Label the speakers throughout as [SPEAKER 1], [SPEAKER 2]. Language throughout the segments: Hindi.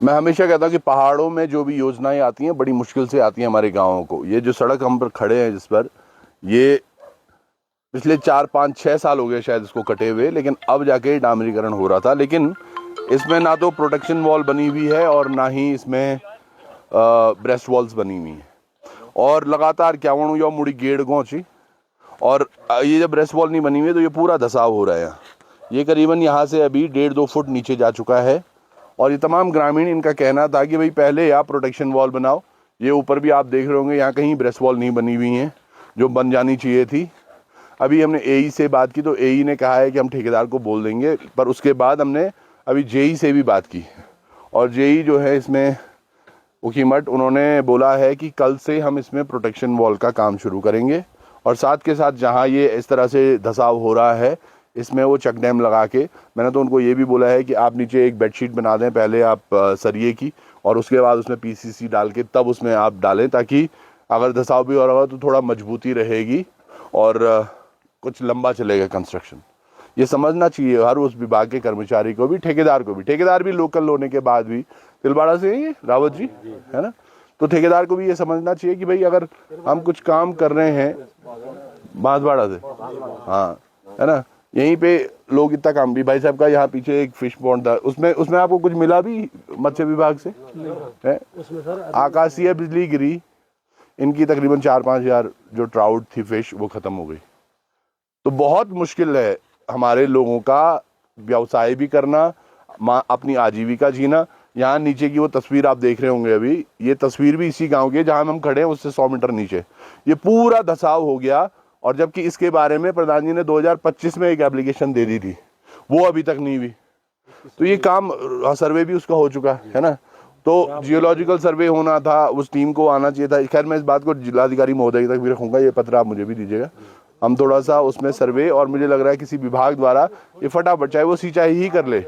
[SPEAKER 1] मैं हमेशा कहता हूँ कि पहाड़ों में जो भी योजनाएं आती हैं बड़ी मुश्किल से आती हैं हमारे गाँवों को। ये जो सड़क हम पर खड़े हैं जिस पर, ये पिछले 4 5 6 साल हो गए शायद इसको कटे हुए, लेकिन अब जाके डामरीकरण हो रहा था। लेकिन इसमें ना तो प्रोटेक्शन वॉल बनी हुई है और ना ही इसमें ब्रेस्ट वॉल्स बनी हुई हैं, और लगातार क्या वणु या मुड़ी गेड़ गौची, और ये जब ब्रेस्ट वॉल नहीं बनी हुई है तो ये पूरा धसाव हो रहा है। ये करीबन यहाँ से अभी 1.5 2 फुट नीचे जा चुका है। और ये तमाम ग्रामीण, इनका कहना था कि भाई पहले आप प्रोटेक्शन वॉल बनाओ। ये ऊपर भी आप देख रहे होंगे यहाँ कहीं ब्रेस्ट वॉल नहीं बनी हुई हैं जो बन जानी चाहिए थी। अभी हमने एई से बात की तो एई ने कहा है कि हम ठेकेदार को बोल देंगे, पर उसके बाद हमने अभी जेई से भी बात की, और जेई जो है इसमें उखीमठ, उन्होंने बोला है कि कल से हम इसमें प्रोटेक्शन वॉल का काम शुरू करेंगे। और साथ के साथ जहाँ ये इस तरह से धसाव हो रहा है इसमें वो चेक डैम लगा के, मैंने तो उनको ये भी बोला है कि आप नीचे एक बेडशीट बना दें पहले आप सरिये की, और उसके बाद उसमें पीसीसी डाल के तब उसमें आप डालें, ताकि अगर धसाव भी हो रहा हो तो थोड़ा मजबूती रहेगी और कुछ लंबा चलेगा कंस्ट्रक्शन। ये समझना चाहिए हर उस विभाग के कर्मचारी को भी, ठेकेदार को भी। ठेकेदार भी लोकल होने के बाद भी, तिलवाड़ा से ही रावत जी है ना, तो ठेकेदार को भी ये समझना चाहिए कि भाई अगर हम कुछ काम कर रहे हैं, बांसवाड़ा से, हाँ है ना, यहीं पे लोग इतना काम भी, भाई साहब का यहाँ पीछे एक फिश पॉन्ड था, उसमें आपको कुछ मिला भी मत्स्य विभाग से है? आकाशीय बिजली गिरी, इनकी तकरीबन 4-5 हज़ार जो ट्राउट थी फिश वो खत्म हो गई। तो बहुत मुश्किल है हमारे लोगों का व्यवसाय भी करना, अपनी आजीविका जीना। यहाँ नीचे की वो तस्वीर आप देख रहे होंगे अभी, ये तस्वीर भी इसी गांव की है जहाँ हम खड़े हैं, उससे 100 मीटर नीचे ये पूरा धसाव हो गया। और जबकि इसके बारे में प्रधान जी ने 2025 में एक एप्लीकेशन दे दी थी, वो अभी तक नहीं हुई। तो ये काम सर्वे भी उसका हो चुका है ना, तो जियोलॉजिकल सर्वे होना था, उस टीम को आना चाहिए था। खैर मैं इस बात को जिलाधिकारी महोदय तक भी रखूंगा, ये पत्र आप मुझे भी दीजिएगा, हम थोड़ा सा उसमें सर्वे, और मुझे लग रहा है किसी विभाग द्वारा ये फटाफट, चाहे वो सिंचाई ही कर ले,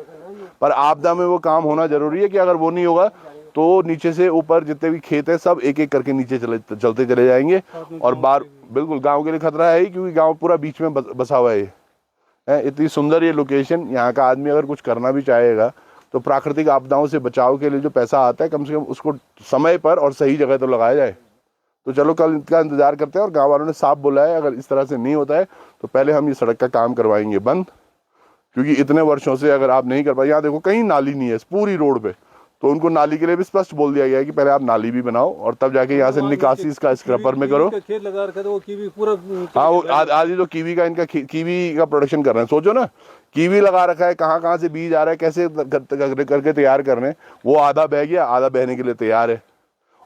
[SPEAKER 1] पर आपदा में वो काम होना जरूरी है कि अगर वो नहीं होगा तो नीचे से ऊपर जितने भी खेत है सब एक एक करके नीचे चलते चले जाएंगे। और बार बिल्कुल गांव के लिए खतरा है ही, क्योंकि गांव पूरा बीच में बसा हुआ है। इतनी सुंदर ये लोकेशन, यहाँ का आदमी अगर कुछ करना भी चाहेगा तो प्राकृतिक आपदाओं से बचाव के लिए जो पैसा आता है कम से कम उसको समय पर और सही जगह तो लगाया जाए। तो चलो कल इनका इंतजार करते हैं। और गाँव वालों ने साफ बोला है अगर इस तरह से नहीं होता है तो पहले हम ये सड़क का काम करवाएंगे बंद, क्योंकि इतने वर्षों से अगर आप नहीं कर पाए, यहाँ देखो कहीं नाली नहीं है इस पूरी रोड पे, तो उनको नाली के लिए भी स्पष्ट बोल दिया गया है कि पहले आप नाली भी बनाओ और तब जाके यहाँ से निकासी इसका स्क्रैपर में करो।
[SPEAKER 2] खेत लगा रखा था वो कीवी पूरा,
[SPEAKER 1] हाँ वो आदि तो कीवी का, इनका कीवी का प्रोडक्शन कर रहे हैं। सोचो ना, कीवी लगा रखा है, कहाँ से बीज आ रहा है, कैसे करके तैयार कर रहे हैं, वो आधा बह गया, आधा बहने के लिए तैयार है।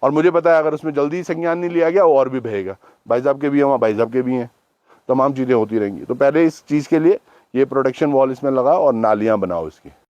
[SPEAKER 1] और मुझे पता है अगर उसमें जल्दी संज्ञान नहीं लिया गया और भी बहेगा। भाई साहब के भी हैं वहाँ, भाई साहब के भी हैं, तमाम चीज़ें होती रहेंगी। तो पहले इस चीज़ के लिए ये प्रोटेक्शन वॉल इसमें लगा और नालियाँ बनाओ इसकी।